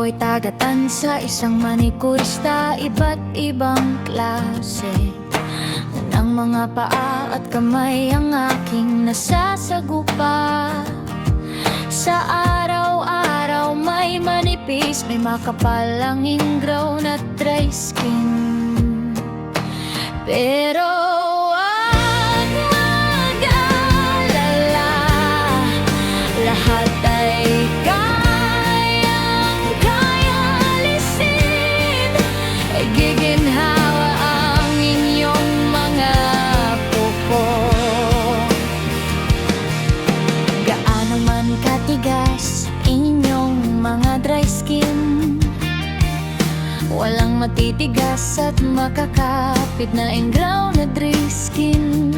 ako'y tagatan sa isang manikurista, iba't ibang klase ng mga paa at kamay ang aking nasasagupa. Sa araw-araw may manipis, may makapal ang ingrown at dry skin. Pero wag mag-alala, lahat ay kayang-kaya alisin. Ay giginhawa ang inyong mga kuko. Gaano man katigas inyong mga dry skin, walang matitigas at makakapit na ingrown na dry skin.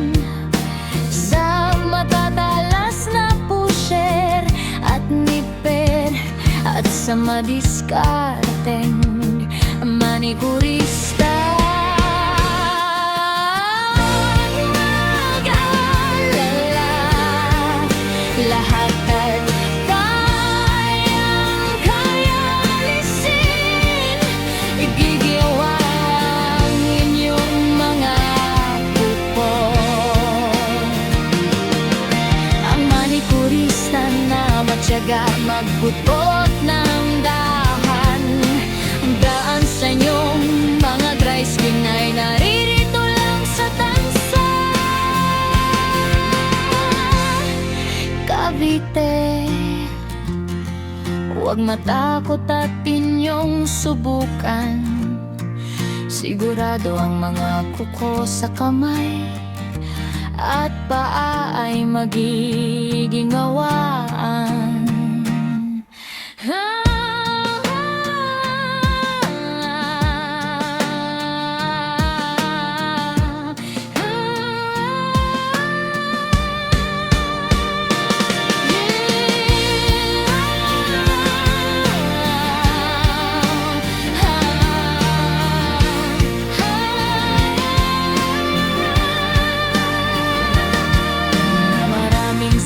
Sa matatalas na pusher at nipper, at sa madiskarteng manikurista, mag-alala, lahat ay kayang-kaya alisin. Igigiwa ang inyong mga pupo. Ang manikurista na matyaga magbutot ng dahan, ang daan sa inyong mga dry skin ay naririto lang sa tansa. Cavite, huwag matakot at inyong subukan. Sigurado ang mga kuko sa kamay at paa ay magiging awaan.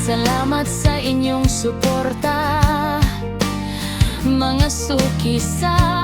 Salamat sa inyong suporta, mga suki sa